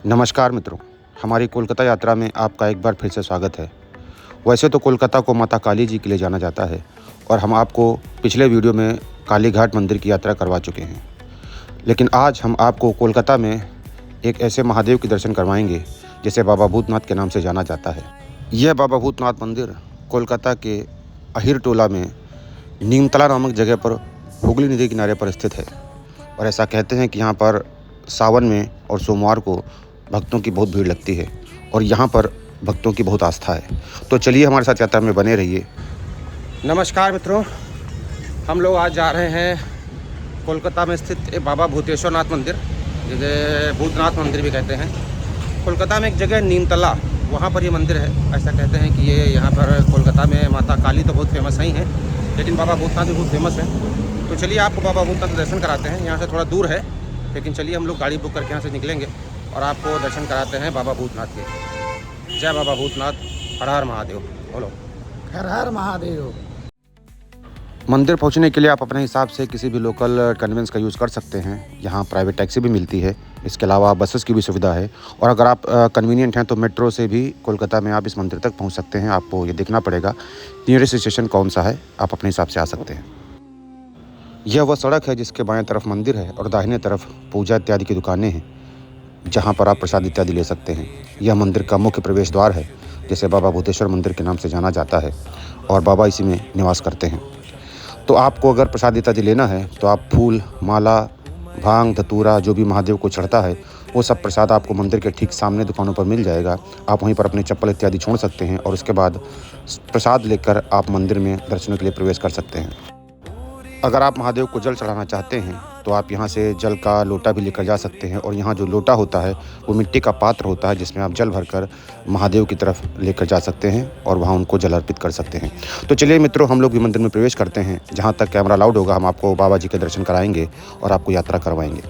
नमस्कार मित्रों, हमारी कोलकाता यात्रा में आपका एक बार फिर से स्वागत है। वैसे तो कोलकाता को माता काली जी के लिए जाना जाता है और हम आपको पिछले वीडियो में काली घाट मंदिर की यात्रा करवा चुके हैं। लेकिन आज हम आपको कोलकाता में एक ऐसे महादेव के दर्शन करवाएंगे जिसे बाबा भूतनाथ के नाम से जाना जाता है। यह बाबा भूतनाथ मंदिर कोलकाता के अहिर टोला में नीमतला नामक जगह पर हुगली नदी किनारे पर स्थित है। और ऐसा कहते हैं कि यहाँ पर सावन में और सोमवार को भक्तों की बहुत भीड़ लगती है और यहाँ पर भक्तों की बहुत आस्था है। तो चलिए हमारे साथ यात्रा में बने रहिए। नमस्कार मित्रों, हम लोग आज जा रहे हैं कोलकाता में स्थित बाबा भूतेश्वर नाथ मंदिर, जिसे भूतनाथ मंदिर भी कहते हैं। कोलकाता में एक जगह नीमतला, वहाँ पर ये मंदिर है। ऐसा कहते हैं कि ये यहाँ पर कोलकाता में माता काली तो बहुत फेमस ही हैं, लेकिन बाबा भूतनाथ भी बहुत फेमस है। तो चलिए आपको बाबा भूतनाथ के दर्शन कराते हैं। यहाँ से थोड़ा दूर है, लेकिन चलिए हम लोग गाड़ी बुक करके यहाँ से निकलेंगे और आपको दर्शन कराते हैं बाबा भूतनाथ के। जय बाबा भूतनाथ, हर हर महादेव। बोलो हर हर महादेव। मंदिर पहुंचने के लिए आप अपने हिसाब से किसी भी लोकल कन्वेंस का यूज़ कर सकते हैं। यहाँ प्राइवेट टैक्सी भी मिलती है, इसके अलावा बसेस की भी सुविधा है। और अगर आप कन्वीनियंट हैं तो मेट्रो से भी कोलकाता में आप इस मंदिर तक पहुँच सकते हैं। आपको ये देखना पड़ेगा नियरेस्ट स्टेशन कौन सा है, आप अपने हिसाब से आ सकते हैं। यह वह सड़क है जिसके बाएं तरफ मंदिर है और दाहिने तरफ पूजा इत्यादि की दुकानें हैं, जहां पर आप प्रसाद इत्यादि ले सकते हैं। यह मंदिर का मुख्य प्रवेश द्वार है, जिसे बाबा भूतेश्वर मंदिर के नाम से जाना जाता है और बाबा इसी में निवास करते हैं। तो आपको अगर प्रसाद इत्यादि लेना है तो आप फूल, माला, भांग, धतूरा, जो भी महादेव को चढ़ता है वो सब प्रसाद आपको मंदिर के ठीक सामने दुकानों पर मिल जाएगा। आप वहीं पर अपने चप्पल इत्यादि छोड़ सकते हैं और उसके बाद प्रसाद लेकर आप मंदिर में दर्शनों के लिए प्रवेश कर सकते हैं। अगर आप महादेव को जल चढ़ाना चाहते हैं तो आप यहाँ से जल का लोटा भी लेकर जा सकते हैं। और यहाँ जो लोटा होता है वो मिट्टी का पात्र होता है, जिसमें आप जल भरकर महादेव की तरफ लेकर जा सकते हैं और वहाँ उनको जल अर्पित कर सकते हैं। तो चलिए मित्रों, हम लोग भी मंदिर में प्रवेश करते हैं। जहाँ तक कैमरा अलाउड होगा हम आपको बाबा जी के दर्शन कराएंगे और आपको यात्रा करवाएंगे।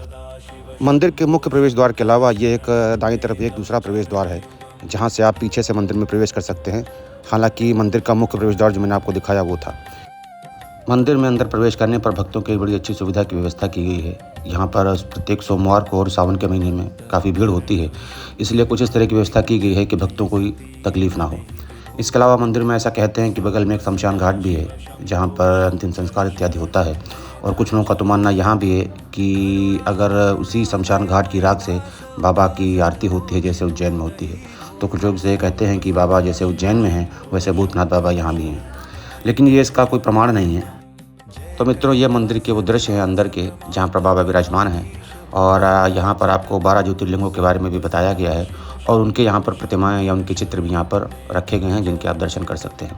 मंदिर के मुख्य प्रवेश द्वार के अलावा ये एक दाईं तरफ एक दूसरा प्रवेश द्वार है, जहाँ से आप पीछे से मंदिर में प्रवेश कर सकते हैं। हालाँकि मंदिर का मुख्य प्रवेश द्वार जो मैंने आपको दिखाया वो था। मंदिर में अंदर प्रवेश करने पर भक्तों की बड़ी अच्छी सुविधा की व्यवस्था की गई है। यहाँ पर प्रत्येक सोमवार को और सावन के महीने में काफ़ी भीड़ होती है, इसलिए कुछ इस तरह की व्यवस्था की गई है कि भक्तों को कोई तकलीफ़ ना हो। इसके अलावा मंदिर में ऐसा कहते हैं कि बगल में एक शमशान घाट भी है, जहाँ पर अंतिम संस्कार इत्यादि होता है। और कुछ लोगों का तो मानना यहाँ भी है कि अगर उसी शमशान घाट की राख से बाबा की आरती होती है जैसे उज्जैन में होती है, तो कुछ लोग ये कहते हैं कि बाबा जैसे उज्जैन में हैं वैसे भूतनाथ बाबा यहाँ भी हैं, लेकिन ये इसका कोई प्रमाण नहीं है। तो मित्रों, ये मंदिर के वो दृश्य हैं अंदर के, जहाँ पर बाबा विराजमान हैं। और यहाँ पर आपको 12 ज्योतिर्लिंगों के बारे में भी बताया गया है और उनके यहाँ पर प्रतिमाएं या उनके चित्र भी यहाँ पर रखे गए हैं, जिनके आप दर्शन कर सकते हैं।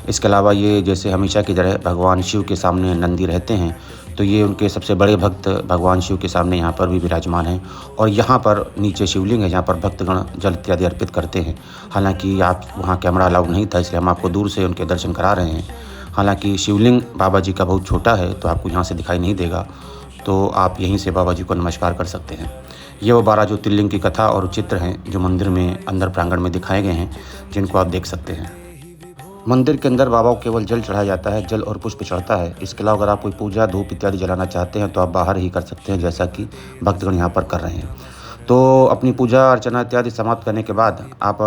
इसके अलावा ये जैसे हमेशा की तरह भगवान शिव के सामने नंदी रहते हैं, तो ये उनके सबसे बड़े भक्त भगवान शिव के सामने यहाँ पर भी विराजमान हैं। और यहाँ पर नीचे शिवलिंग है, जहाँ पर भक्तगण जल इत्यादि अर्पित करते हैं। हालाँकि आप वहाँ कैमरा अलाउड नहीं था, इसलिए हम आपको दूर से उनके दर्शन करा रहे हैं। हालांकि शिवलिंग बाबा जी का बहुत छोटा है, तो आपको यहाँ से दिखाई नहीं देगा, तो आप यहीं से बाबा जी को नमस्कार कर सकते हैं। ये वो 12 ज्योतिर्लिंग की कथा और चित्र हैं जो मंदिर में अंदर प्रांगण में दिखाए गए हैं, जिनको आप देख सकते हैं। मंदिर के अंदर बाबा को केवल जल चढ़ाया जाता है, जल और पुष्प चढ़ता है। इसके अलावा अगर आप कोई पूजा धूप इत्यादि जलाना चाहते हैं तो आप बाहर ही कर सकते हैं, जैसा कि भक्तगण यहाँ पर कर रहे हैं। तो अपनी पूजा अर्चना इत्यादि समाप्त करने के बाद आप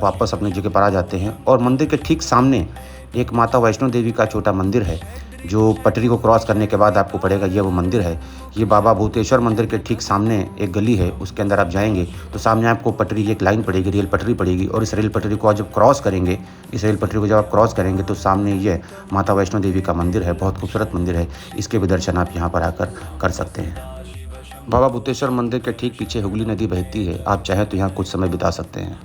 वापस अपनी जगह पर आ जाते हैं। और मंदिर के ठीक सामने एक माता वैष्णो देवी का छोटा मंदिर है, जो पटरी को क्रॉस करने के बाद आपको पड़ेगा। ये वो मंदिर है। ये बाबा भूतेश्वर मंदिर के ठीक सामने एक गली है, उसके अंदर आप जाएंगे तो सामने आपको पटरी की एक लाइन पड़ेगी, रेल पटरी पड़ेगी। और इस रेल पटरी को जब क्रॉस करेंगे, इस रेल पटरी को जब आप क्रॉस करेंगे तो सामने ये माता वैष्णो देवी का मंदिर है। बहुत खूबसूरत मंदिर है, इसके भी दर्शन आप यहाँ पर आकर कर सकते हैं। बाबा भूतेश्वर मंदिर के ठीक पीछे हुगली नदी बहती है, आप चाहें तो यहाँ कुछ समय बिता सकते हैं।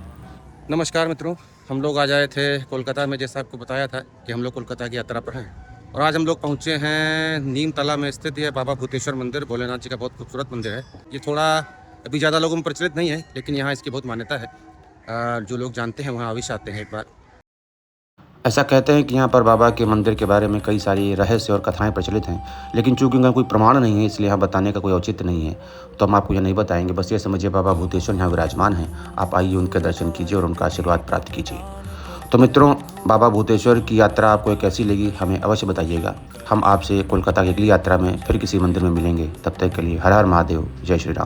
नमस्कार मित्रों, हम लोग आज आए थे कोलकाता में, जैसा आपको बताया था कि हम लोग कोलकाता की यात्रा पर हैं। और आज हम लोग पहुँचे हैं नीमतला में स्थित ये बाबा भूतेश्वर मंदिर, भोलेनाथ जी का बहुत खूबसूरत मंदिर है। ये थोड़ा अभी ज़्यादा लोगों में प्रचलित नहीं है, लेकिन यहाँ इसकी बहुत मान्यता है। जो लोग जानते हैं वहाँ अवश्य आते हैं एक बार। ऐसा कहते हैं कि यहाँ पर बाबा के मंदिर के बारे में कई सारी रहस्य और कथाएं प्रचलित हैं, लेकिन चूंकि उनका कोई प्रमाण नहीं है, इसलिए यहाँ बताने का कोई औचित्य नहीं है, तो हम आपको यह नहीं बताएंगे। बस ये समझिए बाबा भूतेश्वर यहाँ विराजमान हैं। आप आइए, उनके दर्शन कीजिए और उनका आशीर्वाद प्राप्त कीजिए। तो मित्रों, बाबा भूतेश्वर की यात्रा आपको कैसी लगी हमें अवश्य बताइएगा। हम आपसे कोलकाता की अगली यात्रा में फिर किसी मंदिर में मिलेंगे। तब तक के लिए हर हर महादेव, जय श्री राम।